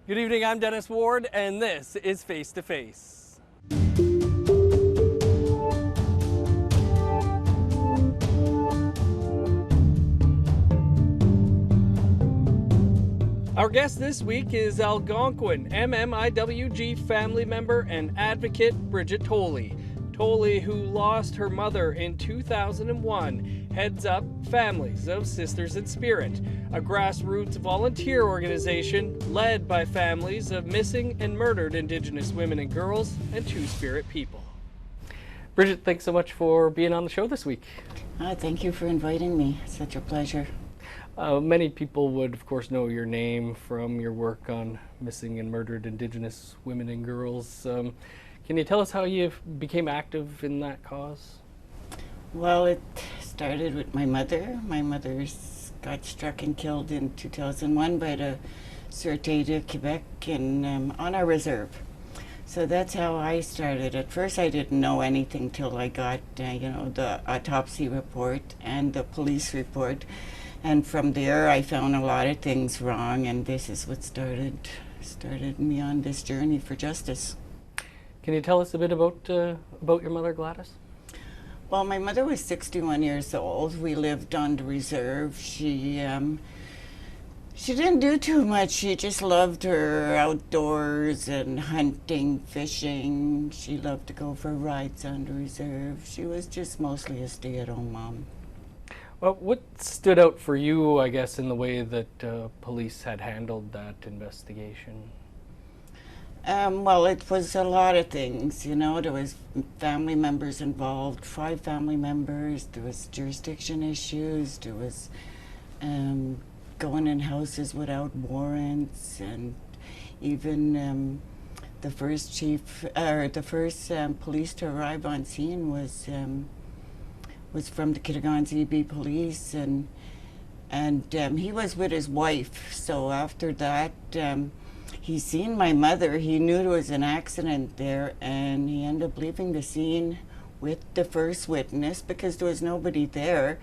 Good evening, I'm Dennis Ward, and this is Face to Face. Our guest this week is Algonquin MMIWG family member and advocate Bridget Tolley. Tolley, who lost her mother in 2001, heads up Families of Sisters in Spirit, a grassroots volunteer organization led by families of missing and murdered Indigenous women and girls and Two-Spirit people. Bridget, thanks so much for being on the show this week. Thank you for inviting me. It's such a pleasure. Many people would, of course, know your name from your work on missing and murdered Indigenous women and girls. Can you tell us how you became active in that cause? Well, it started with my mother. My mother got struck and killed in 2001 by the Sûreté de Québec on our reserve. So that's how I started. At first, I didn't know anything till I got, the autopsy report and the police report. And from there, I found a lot of things wrong, and this is what started me on this journey for justice. Can you tell us a bit about your mother, Gladys? Well, my mother was 61 years old. We lived on the reserve. She didn't do too much. She just loved her outdoors and hunting, fishing. She loved to go for rides on the reserve. She was just mostly a stay-at-home mom. Well, what stood out for you, I guess, in the way that police had handled that investigation? Well, it was a lot of things, there was family members involved, 5 family members, there was jurisdiction issues, there was going in houses without warrants, and even the first police to arrive on scene was from the Kittiwake police, and he was with his wife. So after that, he seen my mother. He knew there was an accident there, and he ended up leaving the scene with the first witness because there was nobody there,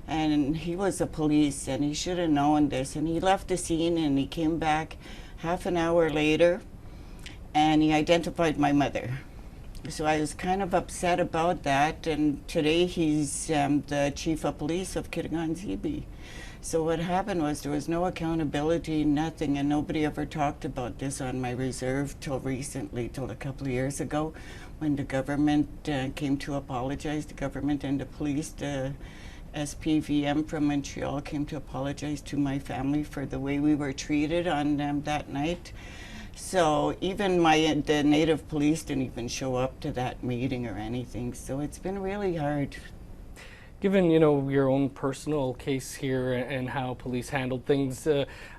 and he was the police, and he should have known this. And he left the scene, and he came back half an hour later, and he identified my mother. So I was kind of upset about that, and today he's the chief of police of Kittiwake. So what happened was there was no accountability, nothing, and nobody ever talked about this on my reserve till recently, till a couple of years ago, when the government came to apologize. The government and the police, the SPVM from Montreal, came to apologize to my family for the way we were treated on that night. So even the Native police didn't even show up to that meeting or anything. So it's been really hard. Given, your own personal case here and how police handled things,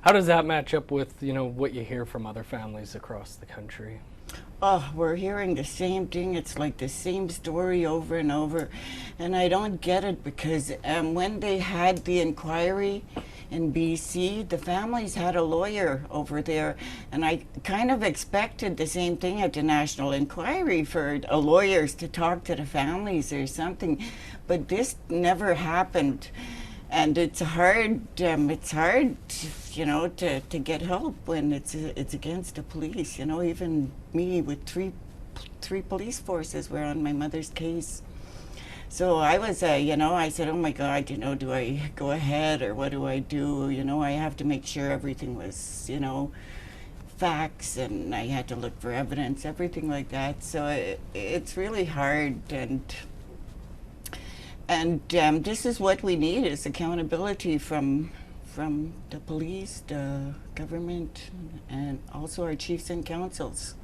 how does that match up with, what you hear from other families across the country? Oh, we're hearing the same thing. It's like the same story over and over. And I don't get it because when they had the inquiry in BC, the families had a lawyer over there. And I kind of expected the same thing at the National Inquiry for lawyers to talk to the families or something. But this never happened. And it's hard, to get help when it's against the police. Even me with three police forces were on my mother's case. So I was, I said, oh my God, do I go ahead or what do I do? I have to make sure everything was, facts, and I had to look for evidence, everything like that. So it's really hard, and this is what we need, is accountability from the police, the government, and also our chiefs and councils.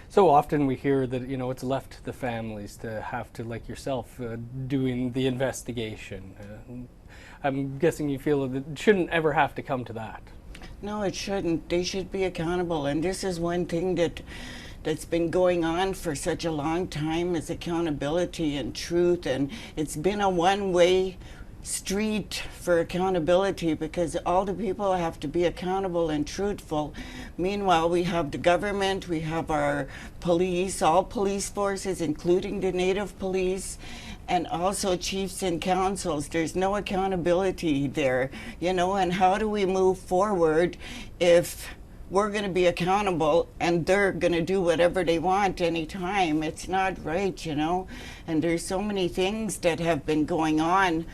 So often we hear that, it's left to the families to have to, like yourself, doing the investigation. I'm guessing you feel that it shouldn't ever have to come to that. No, it shouldn't. They should be accountable, and this is one thing that's been going on for such a long time, is accountability and truth, and it's been a one-way street for accountability because all the people have to be accountable and truthful. Meanwhile, we have the government, we have our police, all police forces, including the Native police, and also chiefs and councils. There's no accountability there, and how do we move forward if we're going to be accountable and they're going to do whatever they want anytime. It's not right, you know. And there's so many things that have been going on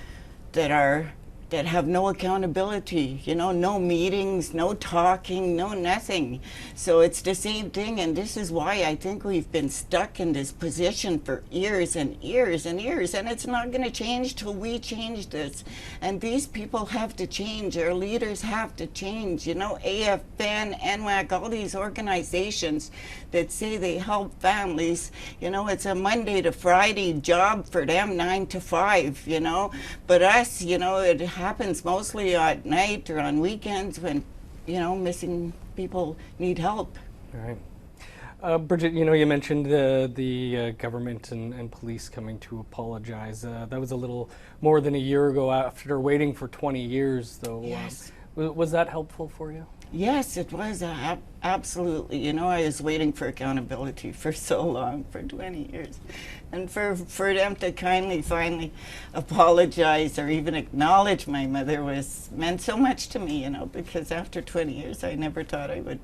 that have no accountability, you know, no meetings, no talking, no nothing. So it's the same thing, and this is why I think we've been stuck in this position for years and years and years, and it's not going to change till we change this. And these people have to change, our leaders have to change, you know, AFN, NWAC, all these organizations that say they help families, you know, it's a Monday to Friday job for them, 9 to 5, you know, but us, you know, it happens mostly at night or on weekends when, you know, missing people need help. All right. Bridget, you know, you mentioned the government and police coming to apologize. That was a little more than a year ago after waiting for 20 years, though. Yes. Was that helpful for you? Yes, it was absolutely. You know, I was waiting for accountability for so long, for 20 years. And for them to kindly finally apologize or even acknowledge my mother meant so much to me, you know, because after 20 years I never thought I would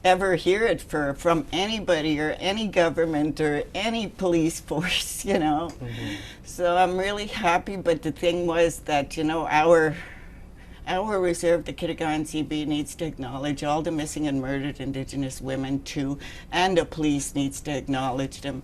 ever hear it from anybody or any government or any police force, you know. Mm-hmm. So I'm really happy, but the thing was that, you know, our reserve, the Kitigan CB, needs to acknowledge all the missing and murdered Indigenous women too, and the police needs to acknowledge them.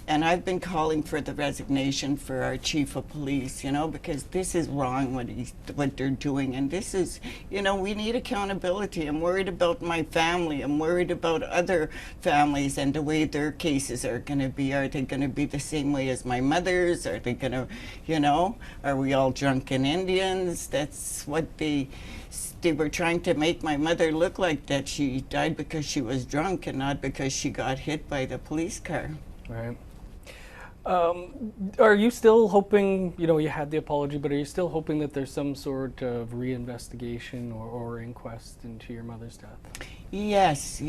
And I've been calling for the resignation for our chief of police, you know, because this is wrong what they're doing. And this is, you know, we need accountability. I'm worried about my family. I'm worried about other families and the way their cases are going to be. Are they going to be the same way as my mother's? Are they going to, you know, are we all drunken Indians? That's what they were trying to make my mother look like, that she died because she was drunk and not because she got hit by the police car. Right. Are you still hoping, you know, you had the apology, but are you still hoping that there's some sort of reinvestigation or inquest into your mother's death? Yes,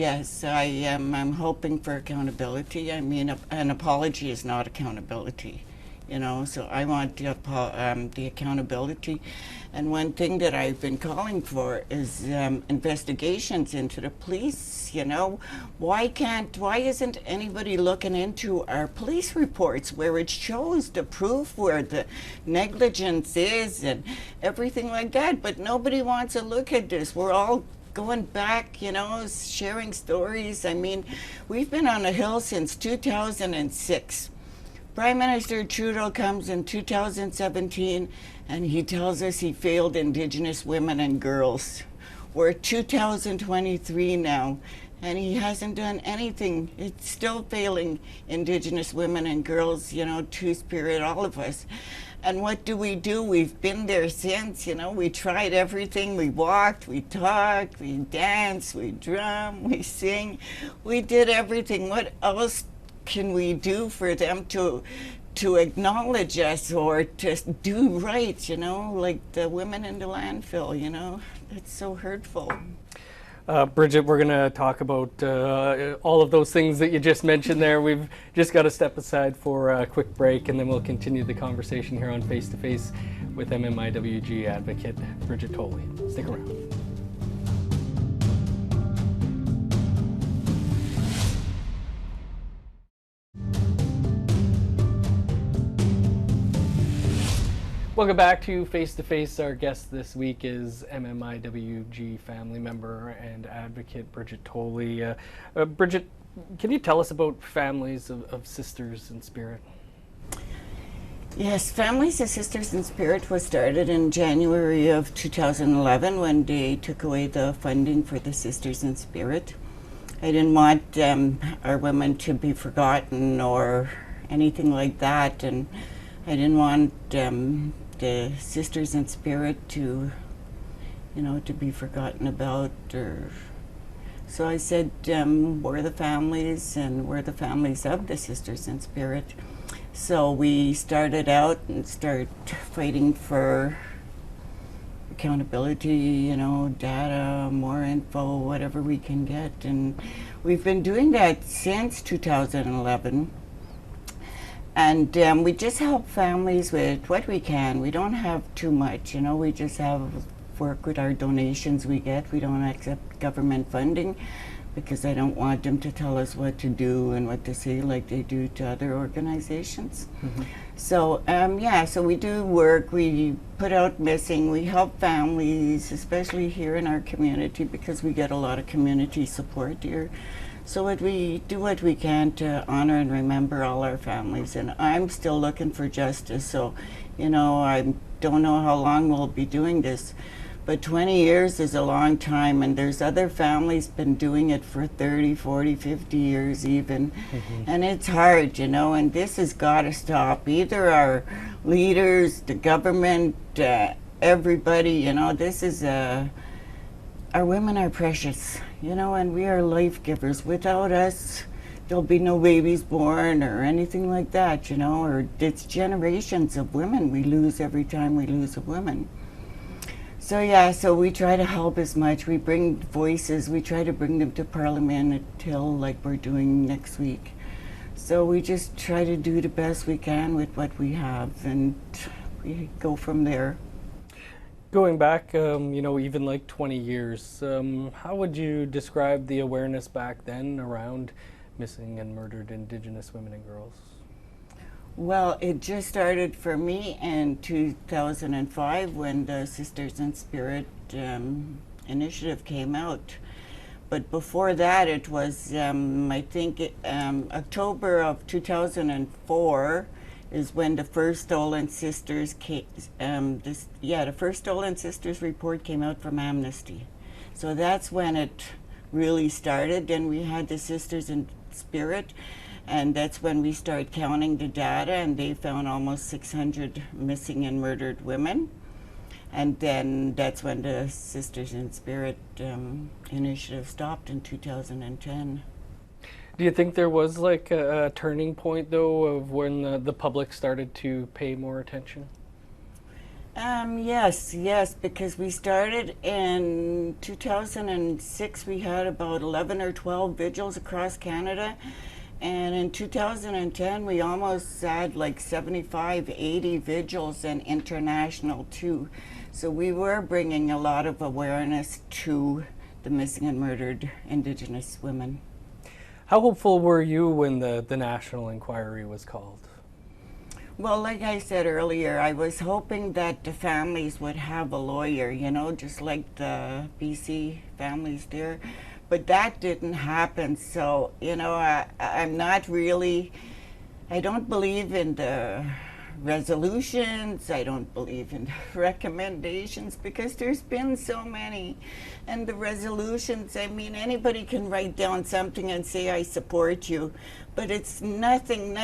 I am. I'm hoping for accountability. I mean, an apology is not accountability, you know, so I want the accountability. And one thing that I've been calling for is investigations into the police, you know. Why isn't anybody looking into our police reports where it shows the proof where the negligence is and everything like that? But nobody wants to look at this. We're all going back, you know, sharing stories. I mean, we've been on a hill since 2006. Prime Minister Trudeau comes in 2017 and he tells us he failed Indigenous women and girls. We're 2023 now and he hasn't done anything. It's still failing Indigenous women and girls, you know, Two-Spirit, all of us. And what do? We've been there since, you know. We tried everything. We walked, we talked, we danced, we drum, we sing. We did everything. What else can we do for them to acknowledge us or to do right, you know, like the women in the landfill, you know? It's so hurtful. Bridget, we're going to talk about all of those things that you just mentioned there. We've just got to step aside for a quick break, and then we'll continue the conversation here on Face to Face with MMIWG advocate Bridget Tolley. Stick around. Welcome back to Face to Face. Our guest this week is MMIWG family member and advocate Bridget Tolley. Bridget, can you tell us about Families of Sisters in Spirit? Yes, Families of Sisters in Spirit was started in January of 2011 when they took away the funding for the Sisters in Spirit. I didn't want our women to be forgotten or anything like that, and I didn't want the Sisters in Spirit to, you know, to be forgotten about. So I said, we're the families, and we're the families of the Sisters in Spirit. So we started out and started fighting for accountability, you know, data, more info, whatever we can get. And we've been doing that since 2011. And we just help families with what we can. We don't have too much, you know, we just have work with our donations we get. We don't accept government funding because I don't want them to tell us what to do and what to say like they do to other organizations. So yeah, so we do work, we put out missing, we help families, especially here in our community because we get a lot of community support here. So we do what we can to honor and remember all our families, and I'm still looking for justice. So, you know, I don't know how long we'll be doing this, but 20 years is a long time, and there's other families been doing it for 30, 40, 50 years even. And it's hard, you know, and this has got to stop. Either our leaders, the government, everybody, you know, this is our women are precious, you know, and we are life givers. Without us, there'll be no babies born or anything like that, you know, or it's generations of women we lose every time we lose a woman. So yeah, so we try to help as much. We bring voices, we try to bring them to Parliament until like we're doing next week. So we just try to do the best we can with what we have, and we go from there. Going back, you know, even like 20 years, how would you describe the awareness back then around missing and murdered Indigenous women and girls? Well, it just started for me in 2005 when the Sisters in Spirit initiative came out. But before that, it was, I think, October of 2004 is when the first Stolen Sisters the first Stolen Sisters report came out from Amnesty. So that's when it really started. Then we had the Sisters in Spirit, and that's when we started counting the data, and they found almost 600 missing and murdered women. And then that's when the Sisters in Spirit initiative stopped in 2010. Do you think there was like a turning point, though, of when the public started to pay more attention? Yes, because we started in 2006. We had about 11 or 12 vigils across Canada. And in 2010, we almost had like 75, 80 vigils and international too. So we were bringing a lot of awareness to the missing and murdered Indigenous women. How hopeful were you when the national inquiry was called? Well, like I said earlier, I was hoping that the families would have a lawyer, you know, just like the BC families there. But that didn't happen, so, you know, I'm not really, I don't believe in the resolutions, I don't believe in the recommendations, because there's been so many. And the resolutions, I mean, anybody can write down something and say, I support you, but it's nothing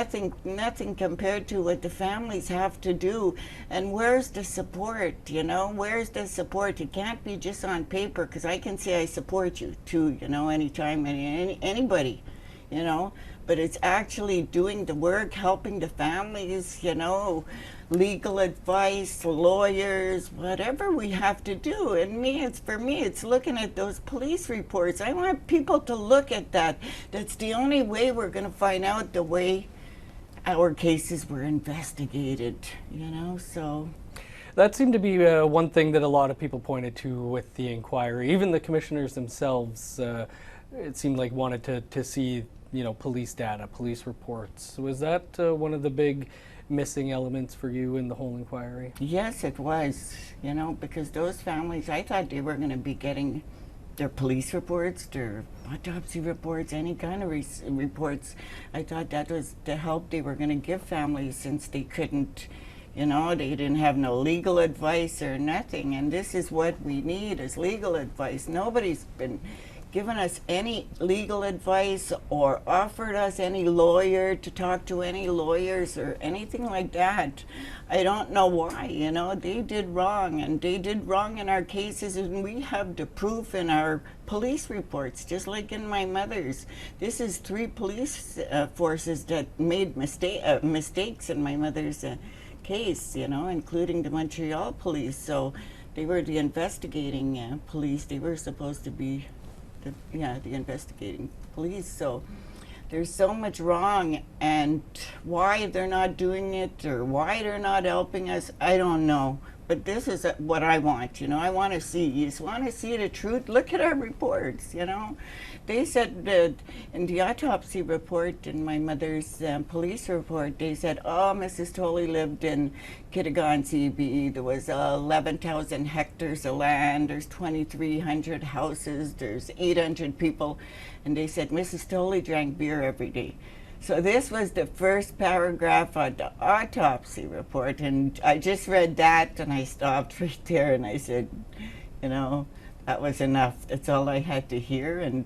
compared to what the families have to do. And where's the support, you know? Where's the support? It can't be just on paper, because I can say I support you too, you know, anytime, anybody, you know? But it's actually doing the work, helping the families, you know, legal advice, lawyers, whatever we have to do. And for me, it's looking at those police reports. I want people to look at that. That's the only way we're going to find out the way our cases were investigated, you know, so. That seemed to be one thing that a lot of people pointed to with the inquiry. Even the commissioners themselves, it seemed like wanted to see, you know, police data, police reports. Was that one of the big missing elements for you in the whole inquiry? Yes, it was, you know, because those families, I thought they were going to be getting their police reports, their autopsy reports, any kind of reports. I thought that was the help they were going to give families, since they couldn't, you know, they didn't have no legal advice or nothing. And this is what we need, is legal advice. Nobody's been given us any legal advice or offered us any lawyer to talk to any lawyers or anything like that. I don't know why, you know, they did wrong, and they did wrong in our cases, and we have the proof in our police reports, just like in my mother's. This is 3 police forces that made mistakes in my mother's case, you know, including the Montreal police. So they were the investigating police. They were supposed to be the investigating police. So there's so much wrong, and why they're not doing it or why they're not helping us, I don't know. But this is what I want, I want to see. You just want to see the truth. Look at our reports, They said that in the autopsy report, in my mother's police report, they said, oh, Mrs. Tolley lived in Kittigawn-CB. There was 11,000 hectares of land. There's 2,300 houses. There's 800 people. And they said Mrs. Tolley drank beer every day. So this was the first paragraph on the autopsy report, and I just read that and I stopped right there and I said, that was enough. That's all I had to hear. And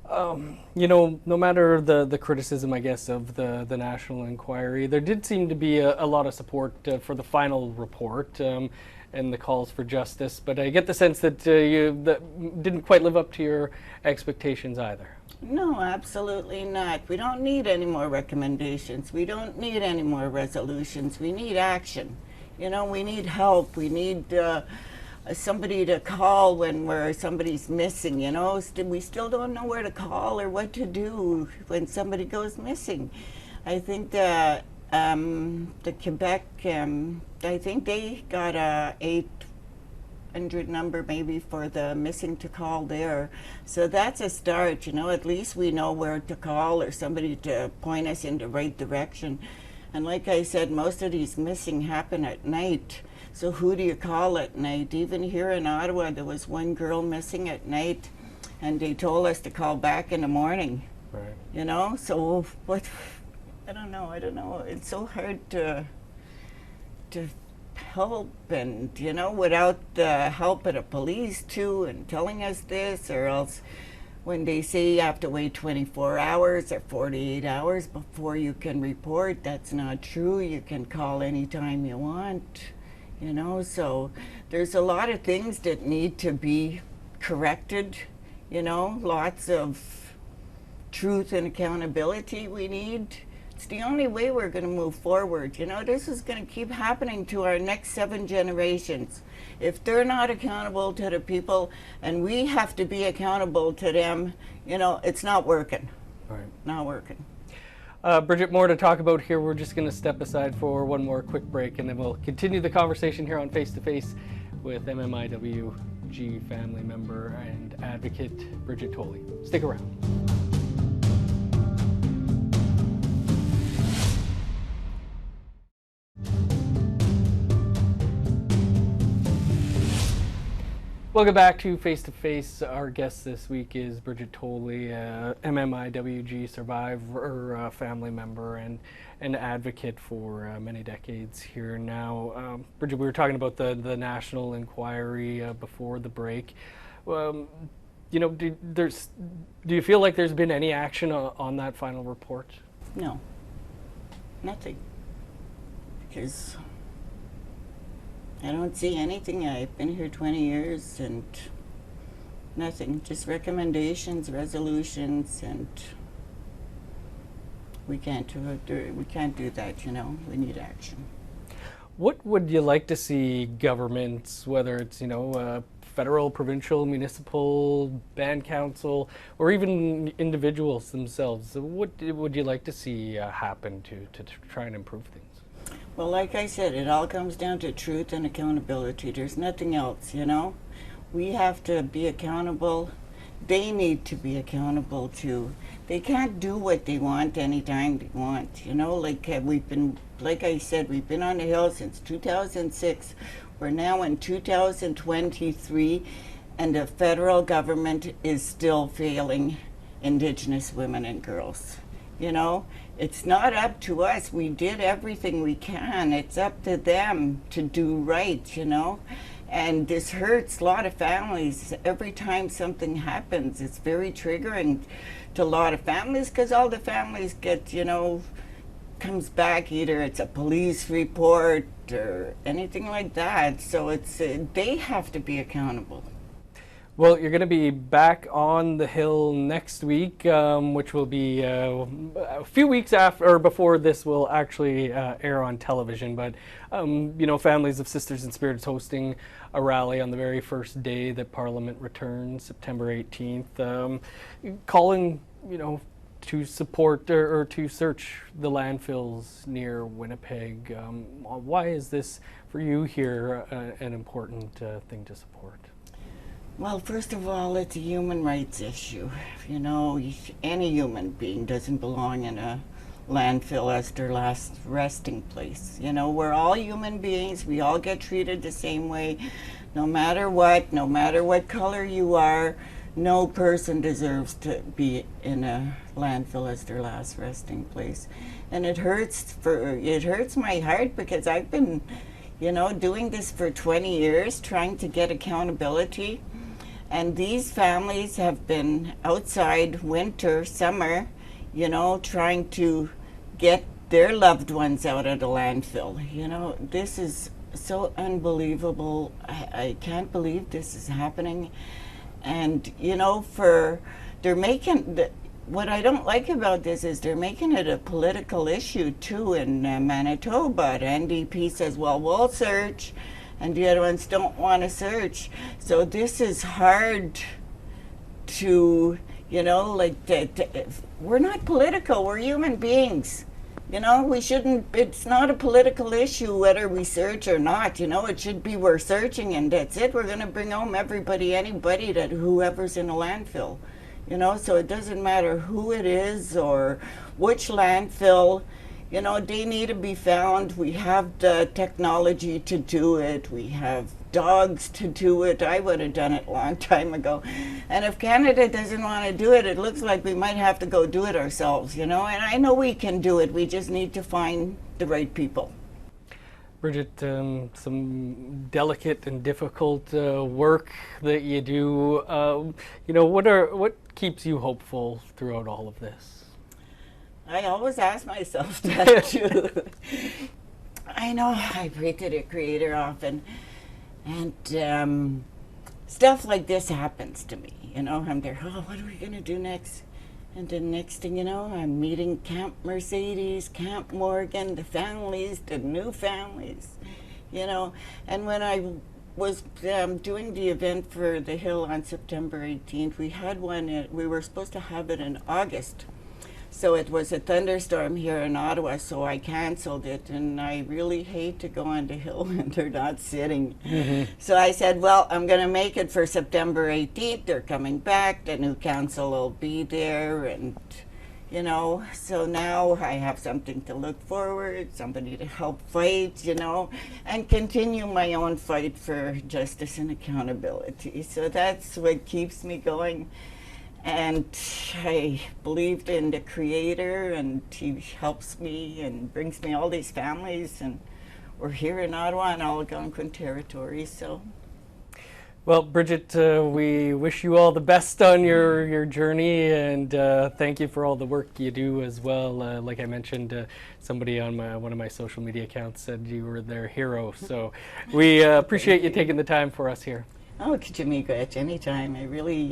no matter the criticism, I guess, of the national inquiry, there did seem to be a lot of support for the final report and the calls for justice, but I get the sense that that didn't quite live up to your expectations either. No, absolutely not. We don't need any more recommendations. We don't need any more resolutions. We need action. We need help. We need somebody to call when somebody's missing. We still don't know where to call or what to do when somebody goes missing. I think the Quebec, I think they got a 800 number maybe for the missing to call there. So that's a start, at least we know where to call or somebody to point us in the right direction. And like I said, most of these missing happen at night. So who do you call at night? Even here in Ottawa, there was one girl missing at night and they told us to call back in the morning. Right. So what, I don't know. It's so hard to help, and without the help of the police too, and telling us this, or else when they say you have to wait 24 hours or 48 hours before you can report, that's not true. You can call anytime you want, so there's a lot of things that need to be corrected, lots of truth and accountability we need. It's the only way we're going to move forward. This is going to keep happening to our next 7 generations. If they're not accountable to the people and we have to be accountable to them, it's not working. Right. Not working. Bridget, more to talk about here. We're just going to step aside for one more quick break, and then we'll continue the conversation here on Face to Face with MMIWG family member and advocate Bridget Tolley. Stick around. Welcome back to Face to Face. Our guest this week is Bridget Tolley, MMIWG survivor, family member, and an advocate for many decades here now. Bridget, we were talking about the national inquiry before the break. Do you feel like there's been any action on that final report? No, nothing. Because I don't see anything. I've been here 20 years and nothing. Just recommendations, resolutions, and we can't do that, We need action. What would you like to see governments, whether it's, federal, provincial, municipal, band council, or even individuals themselves, what would you like to see happen to try and improve things? Well, like I said, it all comes down to truth and accountability. There's nothing else, We have to be accountable. They need to be accountable too. They can't do what they want anytime they want, like I said, we've been on the Hill since 2006. We're now in 2023, and the federal government is still failing Indigenous women and girls. It's not up to us. We did everything we can. It's up to them to do right, And this hurts a lot of families. Every time something happens, it's very triggering to a lot of families, because all the families get, comes back, either it's a police report or anything like that. So it's they have to be accountable. Well, you're going to be back on the Hill next week, which will be a few weeks after or before this will actually air on television. But Families of Sisters in Spirit is hosting a rally on the very first day that Parliament returns, September 18th, calling to support or to search the landfills near Winnipeg. Why is this for you here an important thing to support? Well, first of all, it's a human rights issue. You know, any human being doesn't belong in a landfill as their last resting place. You know, we're all human beings. We all get treated the same way, no matter what color you are. No person deserves to be in a landfill as their last resting place. And it hurts my heart, because I've been, you know, doing this for 20 years, trying to get accountability. And these families have been outside winter, summer, you know, trying to get their loved ones out of the landfill. You know, this is so unbelievable. I can't believe this is happening. And, you know, what I don't like about this is they're making it a political issue too in Manitoba. The NDP says, well, we'll search, and the other ones don't want to search. So this is hard to, you know, like, we're not political, we're human beings. You know, it's not a political issue whether we search or not. You know, it should be we're searching and that's it. We're going to bring home anybody whoever's in a landfill. You know, so it doesn't matter who it is or which landfill. You know, they need to be found. We have the technology to do it. We have dogs to do it. I would have done it a long time ago. And if Canada doesn't want to do it, it looks like we might have to go do it ourselves, you know. And I know we can do it. We just need to find the right people. Bridget, some delicate and difficult work that you do. You know, what keeps you hopeful throughout all of this? I always ask myself that too. I know I pray to the Creator often, and stuff like this happens to me. You know, I'm there, oh, what are we gonna do next? And the next thing you know, I'm meeting Camp Mercedes, Camp Morgan, the families, the new families, you know. And when I was doing the event for the Hill on September 18th, we had one, we were supposed to have it in August. So it was a thunderstorm here in Ottawa, so I canceled it, and I really hate to go on the Hill when they're not sitting. Mm-hmm. So I said, well, I'm going to make it for September 18th. They're coming back. The new council will be there, and, you know, so now I have something to look forward, somebody to help fight, you know, and continue my own fight for justice and accountability. So that's what keeps me going. And I believed in the Creator, and He helps me and brings me all these families, and we're here in Ottawa and Algonquin territory. So, well, Bridget, we wish you all the best on your journey, and thank you for all the work you do as well. Like I mentioned, somebody on one of my social media accounts said you were their hero. So we appreciate you taking the time for us here. Oh, Kachimika, anytime. I really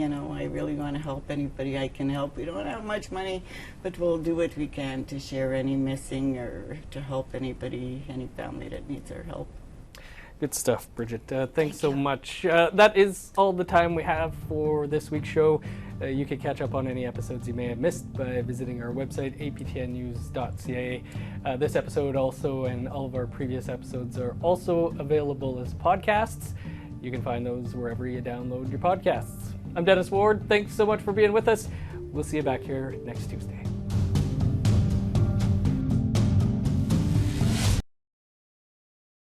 want to help anybody I can help. We don't have much money, but we'll do what we can to share any missing or to help anybody, any family that needs our help. Good stuff, Bridget. Thanks so much. That is all the time we have for this week's show. You can catch up on any episodes you may have missed by visiting our website, aptnnews.ca. This episode also and all of our previous episodes are also available as podcasts. You can find those wherever you download your podcasts. I'm Dennis Ward. Thanks so much for being with us. We'll see you back here next Tuesday.